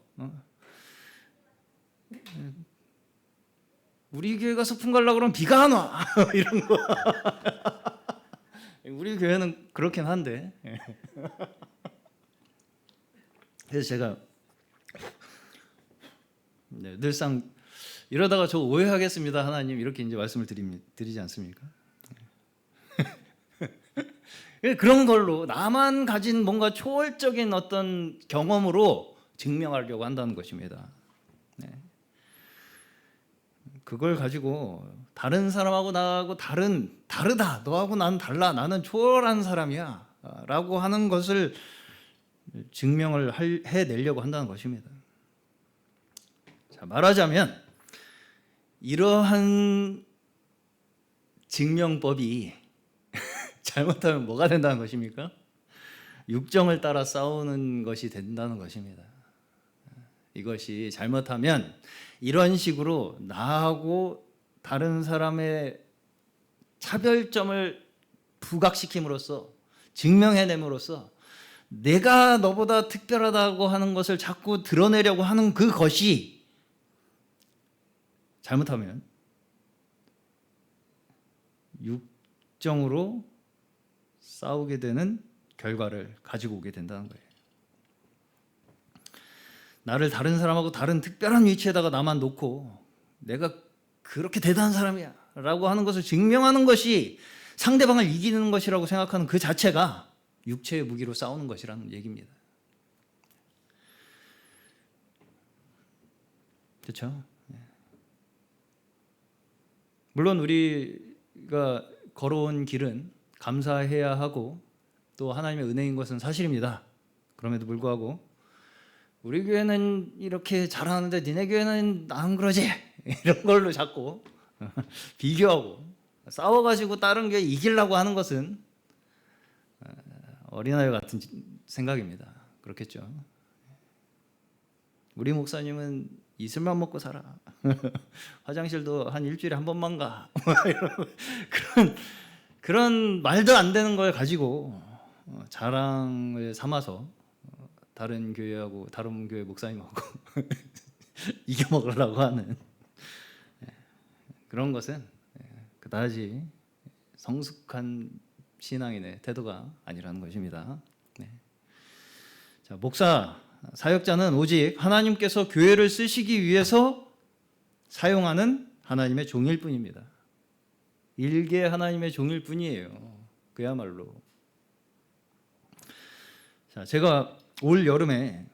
우리 교회가 소풍 가려고 그러면 비가 안 와. 이런 거. 우리 교회는 그렇긴 한데. 그래서 제가 늘상 이러다가 저 오해하겠습니다, 하나님, 이렇게 이제 말씀을 드리지 않습니까? 그런 걸로 나만 가진 뭔가 초월적인 어떤 경험으로 증명하려고 한다는 것입니다. 그걸 가지고 다른 사람하고 나하고 다르다. 너하고 나는 달라. 나는 초월한 사람이야. 라고 하는 것을 증명을 해내려고 한다는 것입니다. 자, 말하자면 이러한 증명법이 잘못하면 뭐가 된다는 것입니까? 육정을 따라 싸우는 것이 된다는 것입니다. 이것이 잘못하면 이런 식으로 나하고 다른 사람의 차별점을 부각시킴으로써, 증명해냄으로써 내가 너보다 특별하다고 하는 것을 자꾸 드러내려고 하는 그것이 잘못하면 육정으로 싸우게 되는 결과를 가지고 오게 된다는 거예요. 나를 다른 사람하고 다른 특별한 위치에다가 나만 놓고 내가 그렇게 대단한 사람이야 라고 하는 것을 증명하는 것이 상대방을 이기는 것이라고 생각하는 그 자체가 육체의 무기로 싸우는 것이라는 얘기입니다. 그렇죠? 물론 우리가 걸어온 길은 감사해야 하고 또 하나님의 은혜인 것은 사실입니다. 그럼에도 불구하고 우리 교회는 이렇게 잘하는데 니네 교회는 안 그러지? 이런 걸로 자꾸 비교하고 싸워가지고 다른 교회 이기려고 하는 것은 어린아이 같은 생각입니다. 그렇겠죠. 우리 목사님은 이슬만 먹고 살아. 화장실도 한 일주일에 한 번만 가. 그런 말도 안 되는 걸 가지고 자랑을 삼아서 다른 교회하고 다른 교회 목사님하고 이겨먹으려고 하는 그런 것은 그다지 성숙한 신앙인의 태도가 아니라는 것입니다. 자, 목사, 사역자는 오직 하나님께서 교회를 쓰시기 위해서 사용하는 하나님의 종일 뿐입니다. 일개 하나님의 종일 뿐이에요. 그야말로. 자, 제가 올 여름에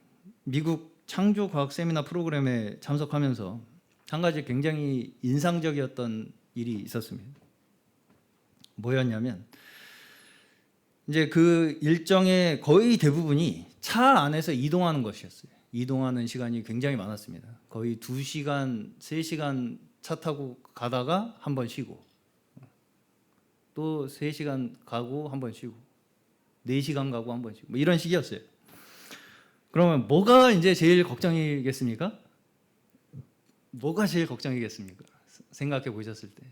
미국 창조과학 세미나 프로그램에 참석하면서 한 가지 굉장히 인상적이었던 일이 있었습니다. 뭐였냐면 이제 그 일정의 거의 대부분이 차 안에서 이동하는 것이었어요. 이동하는 시간이 굉장히 많았습니다. 거의 2시간, 3시간 차 타고 가다가 한 번 쉬고 또 3시간 가고 한 번 쉬고 4시간 가고 한 번 쉬고 뭐 이런 식이었어요. 그러면 뭐가 이제 제일 걱정이겠습니까? 뭐가 제일 걱정이겠습니까? 생각해 보셨을 때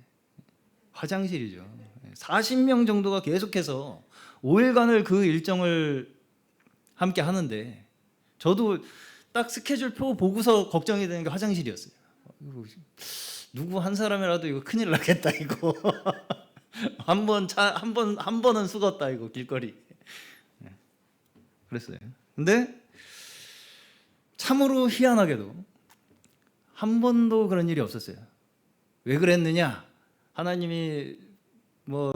화장실이죠. 40명 정도가 계속해서 5일간을 그 일정을 함께 하는데 저도 딱 스케줄표 보고서 걱정이 되는 게 화장실이었어요. 누구 한 사람이라도 이거 큰일 나겠다 이거. 한 번은 죽었다 이거 길거리. 그랬어요. 근데 참으로 희한하게도 한 번도 그런 일이 없었어요. 왜 그랬느냐? 하나님이 뭐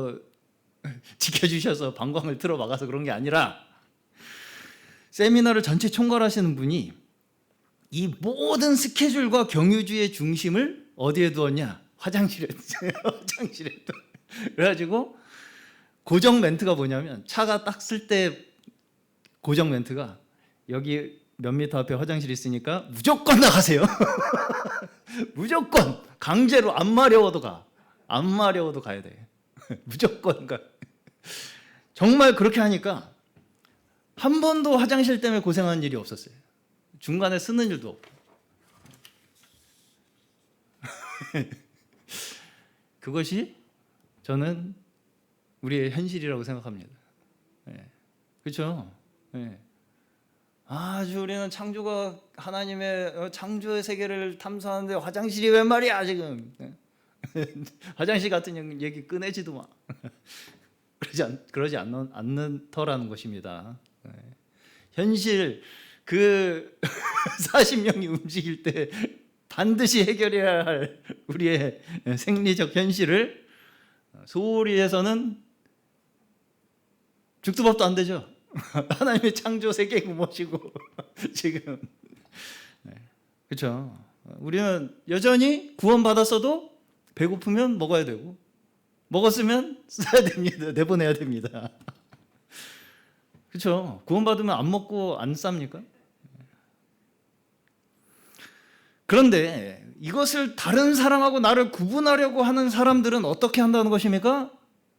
지켜주셔서 방광을 틀어 막아서 그런 게 아니라 세미나를 전체 총괄하시는 분이 이 모든 스케줄과 경유주의 중심을 어디에 두었냐? 화장실에 두었어요. 화장실에 두. 그래가지고 고정 멘트가 뭐냐면 차가 딱 쓸 때 고정 멘트가 여기 몇 미터 앞에 화장실이 있으니까 무조건 나가세요. 무조건 강제로 안 마려워도 가. 안 마려워도 가야 돼. 무조건 가. 정말 그렇게 하니까 한 번도 화장실 때문에 고생한 일이 없었어요. 중간에 쓰는 일도 없고. 그것이 저는 우리의 현실이라고 생각합니다. 그렇죠? 아주 우리는 창조가 하나님의 창조의 세계를 탐사하는데 화장실이 웬 말이야 지금. 화장실 같은 얘기 꺼내지도 마. 그러지 않는터라는 것입니다. 현실 그 40명이 움직일 때 반드시 해결해야 할 우리의 생리적 현실을 소홀히해서는 죽도 밥도 안 되죠. 하나님의 창조 세계가 무엇이고 지금 그렇죠. 우리는 여전히 구원받았어도 배고프면 먹어야 되고 먹었으면 써야 됩니다. 내보내야 됩니다. 그렇죠. 구원받으면 안 먹고 안 쌉니까? 그런데 이것을 다른 사람하고 나를 구분하려고 하는 사람들은 어떻게 한다는 것입니까?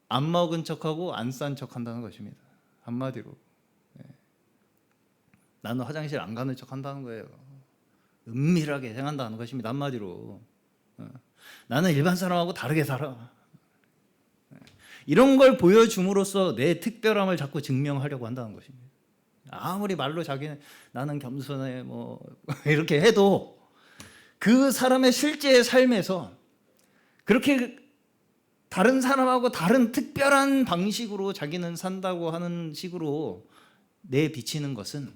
안 먹은 척하고 안 싼 척한다는 것입니다. 한마디로 나는 화장실 안 가는 척한다는 거예요. 은밀하게 행한다는 것입니다. 한마디로 나는 일반 사람하고 다르게 살아. 이런 걸 보여줌으로써 내 특별함을 자꾸 증명하려고 한다는 것입니다. 아무리 말로 자기는 나는 겸손해 뭐 이렇게 해도 그 사람의 실제 삶에서 그렇게 다른 사람하고 다른 특별한 방식으로 자기는 산다고 하는 식으로 내비치는 것은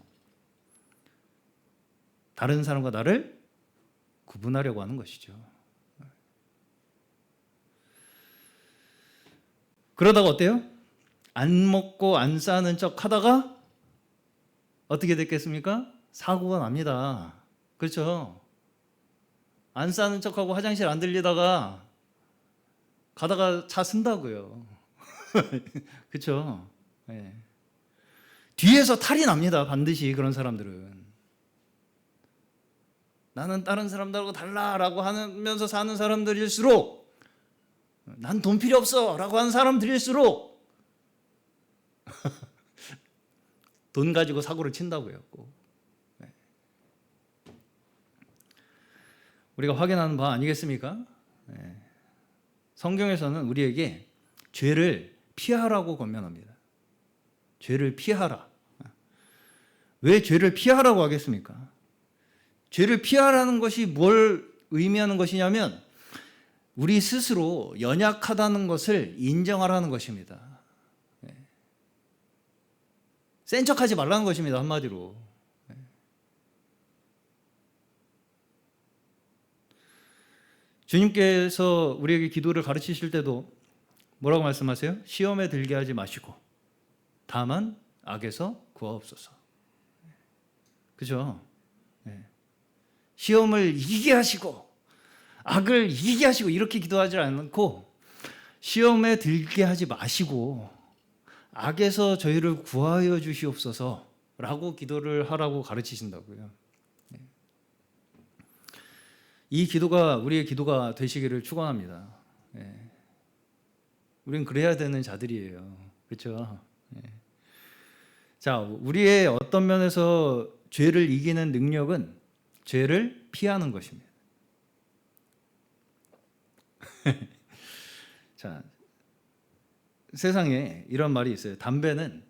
다른 사람과 나를 구분하려고 하는 것이죠. 그러다가 어때요? 안 먹고 안 싸는 척 하다가 어떻게 됐겠습니까? 사고가 납니다. 그렇죠? 안 싸는 척하고 화장실 안 들리다가 가다가 차 쓴다고요. 그렇죠? 뒤에서 탈이 납니다. 반드시 그런 사람들은. 나는 다른 사람들하고 달라라고 하면서 사는 사람들일수록 난 돈 필요 없어 라고 하는 사람들일수록 돈 가지고 사고를 친다고요. 우리가 확인하는 바 아니겠습니까? 성경에서는 우리에게 죄를 피하라고 권면합니다. 죄를 피하라. 왜 죄를 피하라고 하겠습니까? 죄를 피하라는 것이 뭘 의미하는 것이냐면 우리 스스로 연약하다는 것을 인정하라는 것입니다. 센 척하지 말라는 것입니다. 한마디로. 주님께서 우리에게 기도를 가르치실 때도 뭐라고 말씀하세요? 시험에 들게 하지 마시고 다만 악에서 구하옵소서. 그죠? 시험을 이기게 하시고 악을 이기게 하시고 이렇게 기도하지 않고 시험에 들게 하지 마시고 악에서 저희를 구하여 주시옵소서 라고 기도를 하라고 가르치신다고요. 이 기도가 우리의 기도가 되시기를 축원합니다. 우린 그래야 되는 자들이에요. 그렇죠? 자, 우리의 어떤 면에서 죄를 이기는 능력은 죄를 피하는 것입니다. 자, 세상에 이런 말이 있어요. 담배는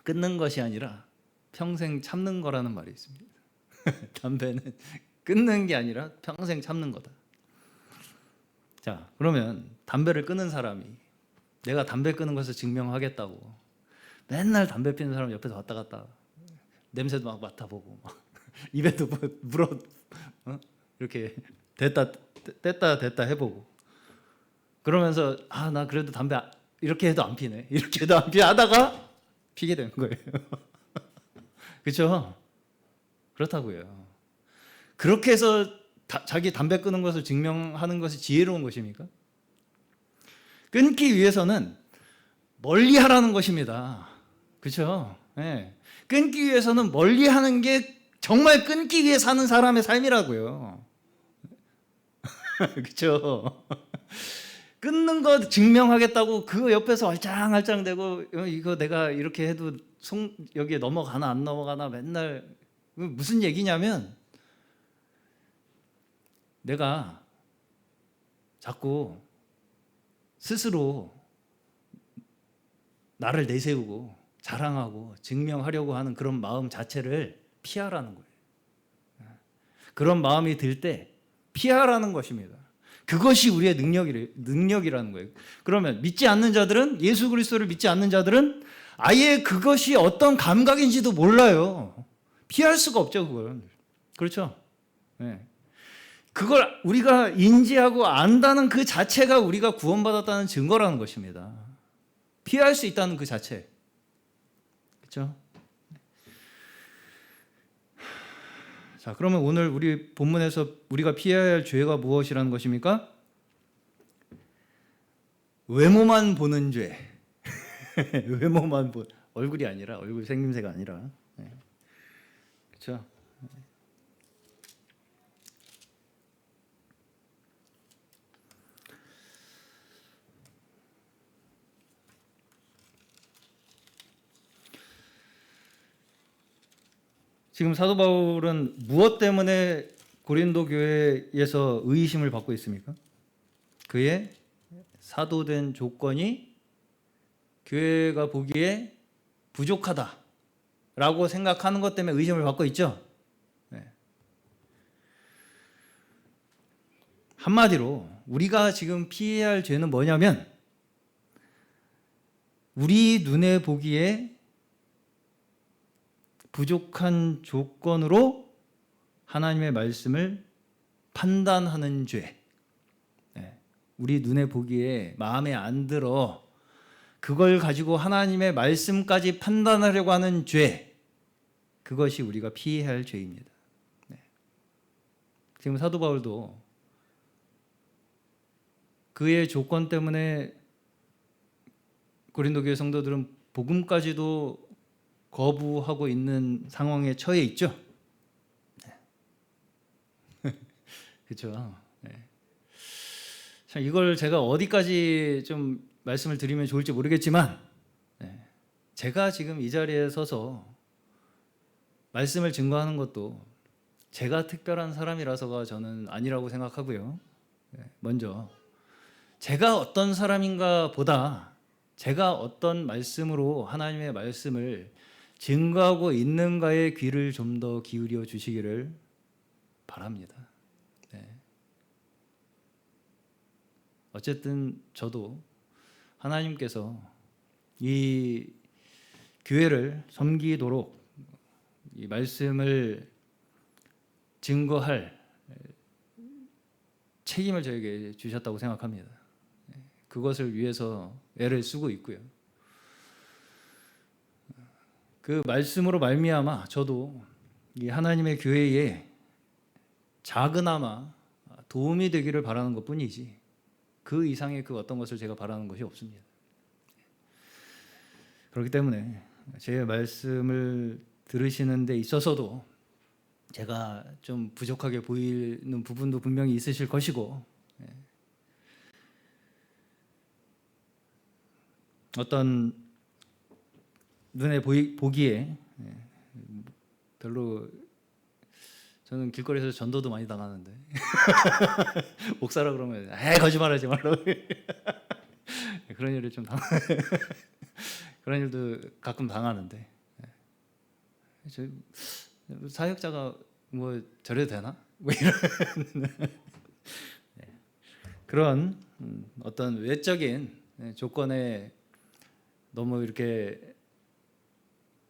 끊는 것이 아니라 평생 참는 거라는 말이 있습니다. 담배는 끊는 게 아니라 평생 참는 거다. 자, 그러면 담배를 끊는 사람이 내가 담배 끊는 것을 증명하겠다고 맨날 담배 피우는 사람 옆에서 왔다 갔다 냄새도 막 맡아보고 막 입에도 물어 이렇게 뗐다 해보고 그러면서 나 그래도 담배 이렇게 해도 안 피네 이렇게 해도 안 피하다가 피게 되는 거예요. 그렇죠? 그렇다고요. 그렇게 해서 자기 담배 끊는 것을 증명하는 것이 지혜로운 것입니까? 끊기 위해서는 멀리 하라는 것입니다. 그렇죠? 끊기 위해서는 멀리 하는 게 정말 끊기 위해 사는 사람의 삶이라고요. 그렇죠? 끊는 거 증명하겠다고 그 옆에서 알짱알짱대고 이거 내가 이렇게 해도 여기에 넘어가나 안 넘어가나 맨날 무슨 얘기냐면 내가 자꾸 스스로 나를 내세우고 자랑하고 증명하려고 하는 그런 마음 자체를 피하라는 거예요. 그런 마음이 들 때 피하라는 것입니다. 그것이 우리의 능력이라는 거예요. 그러면 믿지 않는 자들은, 예수 그리스도를 믿지 않는 자들은 아예 그것이 어떤 감각인지도 몰라요. 피할 수가 없죠, 그걸. 그렇죠? 네. 그걸 우리가 인지하고 안다는 그 자체가 우리가 구원받았다는 증거라는 것입니다. 피할 수 있다는 그 자체. 그렇죠? 자, 그러면 오늘 우리 본문에서 우리가 피해야 할 죄가 무엇이라는 것입니까? 외모만 보는 죄. 외모만 얼굴이 아니라, 얼굴 생김새가 아니라. 네. 그렇죠? 지금 사도 바울은 무엇 때문에 고린도 교회에서 의심을 받고 있습니까? 그의 사도된 조건이 교회가 보기에 부족하다라고 생각하는 것 때문에 의심을 받고 있죠. 네. 한마디로 우리가 지금 피해야 할 죄는 뭐냐면 우리 눈에 보기에 부족한 조건으로 하나님의 말씀을 판단하는 죄. 네. 우리 눈에 보기에 마음에 안 들어 그걸 가지고 하나님의 말씀까지 판단하려고 하는 죄. 그것이 우리가 피해야 할 죄입니다. 네. 지금 사도 바울도 그의 조건 때문에 고린도 교회 성도들은 복음까지도 거부하고 있는 상황에 처해 있죠. 네. 그렇죠. 네. 참 이걸 제가 어디까지 좀 말씀을 드리면 좋을지 모르겠지만, 네. 제가 지금 이 자리에 서서 말씀을 증거하는 것도 제가 특별한 사람이라서가 저는 아니라고 생각하고요. 네. 먼저 제가 어떤 사람인가 보다 제가 어떤 말씀으로 하나님의 말씀을 증거하고 있는가에 귀를 좀 더 기울여 주시기를 바랍니다. 네. 어쨌든 저도 하나님께서 이 교회를 섬기도록 이 말씀을 증거할 책임을 저에게 주셨다고 생각합니다. 그것을 위해서 애를 쓰고 있고요. 그 말씀으로 말미암아 저도 이 하나님의 교회에 작으나마 도움이 되기를 바라는 것뿐이지 그 이상의 그 어떤 것을 제가 바라는 것이 없습니다. 그렇기 때문에 제 말씀을 들으시는 데 있어서도 제가 좀 부족하게 보이는 부분도 분명히 있으실 것이고, 어떤 눈에 보기에 별로, 저는 길거리에서 전도도 많이 당하는데 목사라 그러면 거짓말하지 말라고 그런 일을 좀 그런 일도 가끔 당하는데, 저 사역자가 뭐 저래도 되나? 뭐 이런 그런 어떤 외적인 조건에 너무 이렇게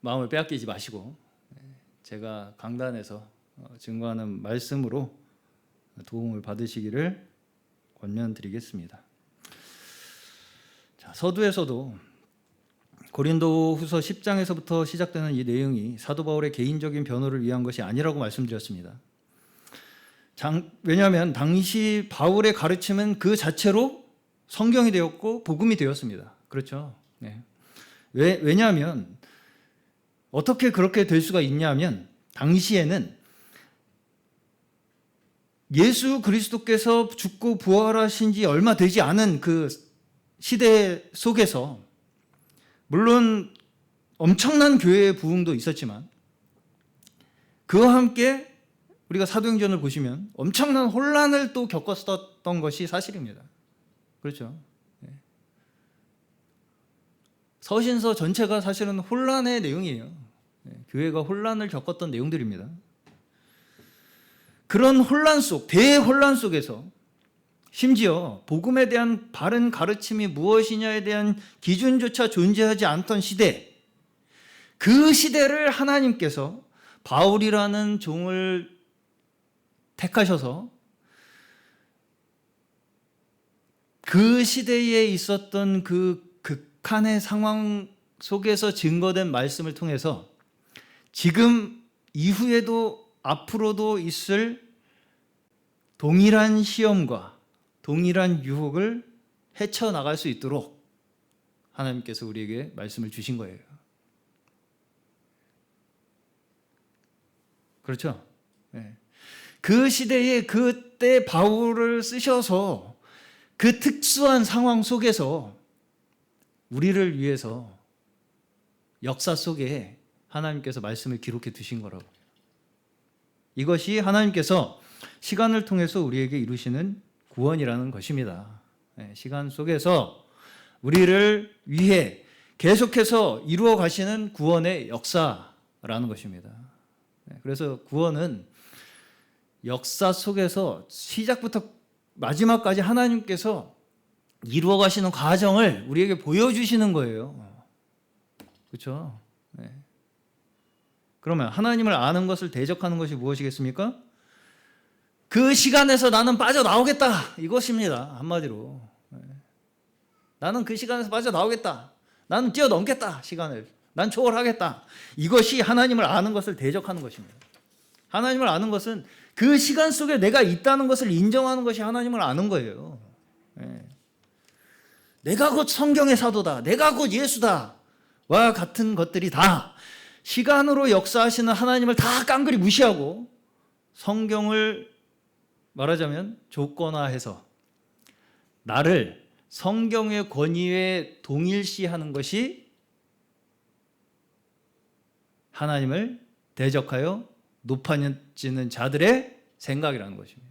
마음을 빼앗기지 마시고 제가 강단에서 증거하는 말씀으로 도움을 받으시기를 권면드리겠습니다. 자, 서두에서도 고린도후서 10장에서부터 시작되는 이 내용이 사도 바울의 개인적인 변호를 위한 것이 아니라고 말씀드렸습니다. 왜냐하면 당시 바울의 가르침은 그 자체로 성경이 되었고 복음이 되었습니다. 그렇죠? 네. 왜냐하면 어떻게 그렇게 될 수가 있냐면 당시에는 예수 그리스도께서 죽고 부활하신 지 얼마 되지 않은 그 시대 속에서 물론 엄청난 교회의 부흥도 있었지만 그와 함께 우리가 사도행전을 보시면 엄청난 혼란을 또 겪었었던 것이 사실입니다. 그렇죠? 서신서 전체가 사실은 혼란의 내용이에요. 교회가 혼란을 겪었던 내용들입니다. 그런 혼란 속, 대혼란 속에서 심지어 복음에 대한 바른 가르침이 무엇이냐에 대한 기준조차 존재하지 않던 시대, 그 시대를 하나님께서 바울이라는 종을 택하셔서 그 시대에 있었던 그 극한의 상황 속에서 증거된 말씀을 통해서 지금 이후에도 앞으로도 있을 동일한 시험과 동일한 유혹을 헤쳐나갈 수 있도록 하나님께서 우리에게 말씀을 주신 거예요. 그렇죠? 네. 그 시대에 그때 바울을 쓰셔서 그 특수한 상황 속에서 우리를 위해서 역사 속에 하나님께서 말씀을 기록해 두신 거라고. 이것이 하나님께서 시간을 통해서 우리에게 이루시는 구원이라는 것입니다. 시간 속에서 우리를 위해 계속해서 이루어 가시는 구원의 역사라는 것입니다. 그래서 구원은 역사 속에서 시작부터 마지막까지 하나님께서 이루어 가시는 과정을 우리에게 보여주시는 거예요. 그렇죠? 그러면 하나님을 아는 것을 대적하는 것이 무엇이겠습니까? 그 시간에서 나는 빠져나오겠다, 이것입니다. 한마디로. 나는 그 시간에서 빠져나오겠다. 나는 뛰어넘겠다, 시간을. 난 초월하겠다. 이것이 하나님을 아는 것을 대적하는 것입니다. 하나님을 아는 것은 그 시간 속에 내가 있다는 것을 인정하는 것이 하나님을 아는 거예요. 내가 곧 성경의 사도다, 내가 곧 예수다 와 같은 것들이 다 시간으로 역사하시는 하나님을 다 깡그리 무시하고 성경을 말하자면 조건화해서 나를 성경의 권위에 동일시하는 것이 하나님을 대적하여 높아지는 자들의 생각이라는 것입니다.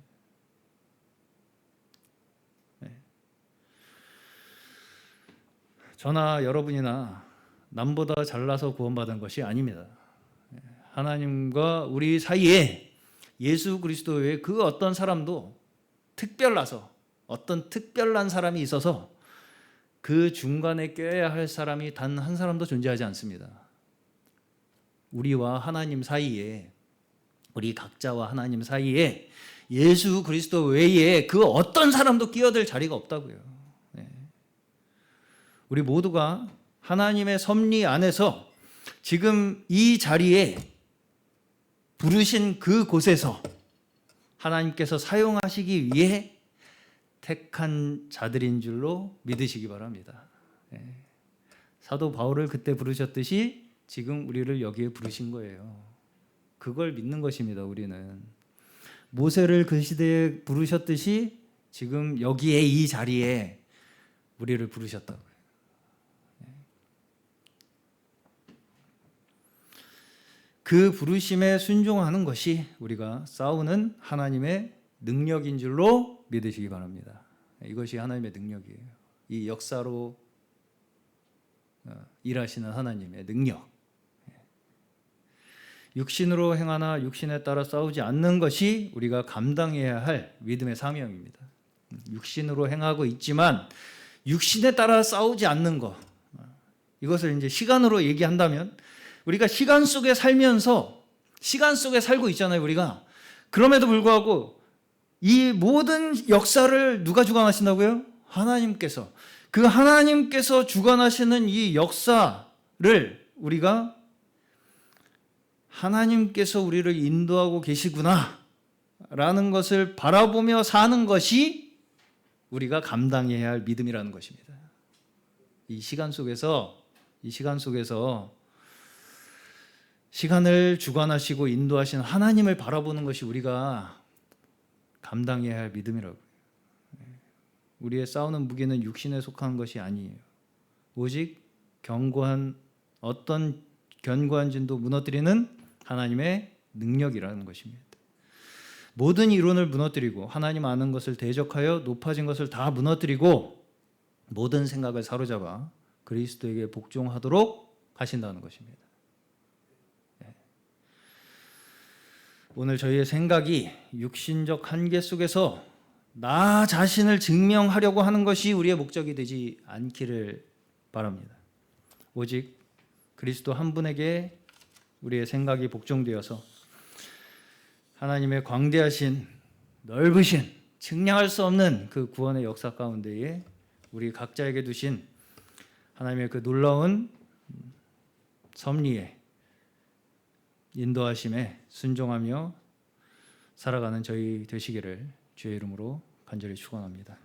저나 여러분이나 남보다 잘나서 구원받은 것이 아닙니다. 하나님과 우리 사이에 예수 그리스도 외에 그 어떤 사람도 특별나서 어떤 특별한 사람이 있어서 그 중간에 껴야 할 사람이 단 한 사람도 존재하지 않습니다. 우리와 하나님 사이에, 우리 각자와 하나님 사이에 예수 그리스도 외에 그 어떤 사람도 끼어들 자리가 없다고요. 우리 모두가 하나님의 섭리 안에서 지금 이 자리에 부르신 그 곳에서 하나님께서 사용하시기 위해 택한 자들인 줄로 믿으시기 바랍니다. 사도 바울을 그때 부르셨듯이 지금 우리를 여기에 부르신 거예요. 그걸 믿는 것입니다. 우리는 모세를 그 시대에 부르셨듯이 지금 여기에 이 자리에 우리를 부르셨다고요. 그 부르심에 순종하는 것이 우리가 싸우는 하나님의 능력인 줄로 믿으시기 바랍니다. 이것이 하나님의 능력이에요. 이 역사로 일하시는 하나님의 능력. 육신으로 행하나 육신에 따라 싸우지 않는 것이 우리가 감당해야 할 믿음의 사명입니다. 육신으로 행하고 있지만 육신에 따라 싸우지 않는 것. 이것을 이제 시간으로 얘기한다면 우리가 시간 속에 살면서 시간 속에 살고 있잖아요, 우리가. 그럼에도 불구하고 이 모든 역사를 누가 주관하신다고요? 하나님께서. 그 하나님께서 주관하시는 이 역사를 우리가 하나님께서 우리를 인도하고 계시구나 라는 것을 바라보며 사는 것이 우리가 감당해야 할 믿음이라는 것입니다. 이 시간 속에서 시간을 주관하시고 인도하시는 하나님을 바라보는 것이 우리가 감당해야 할 믿음이라고요. 우리의 싸우는 무기는 육신에 속한 것이 아니에요. 오직 어떤 견고한 진도 무너뜨리는 하나님의 능력이라는 것입니다. 모든 이론을 무너뜨리고 하나님 아는 것을 대적하여 높아진 것을 다 무너뜨리고 모든 생각을 사로잡아 그리스도에게 복종하도록 하신다는 것입니다. 오늘 저희의 생각이 육신적 한계 속에서 나 자신을 증명하려고 하는 것이 우리의 목적이 되지 않기를 바랍니다. 오직 그리스도 한 분에게 우리의 생각이 복종되어서 하나님의 광대하신 넓으신 측량할 수 없는 그 구원의 역사 가운데에 우리 각자에게 두신 하나님의 그 놀라운 섭리에 인도하심에 순종하며 살아가는 저희 되시기를 주의 이름으로 간절히 축원합니다.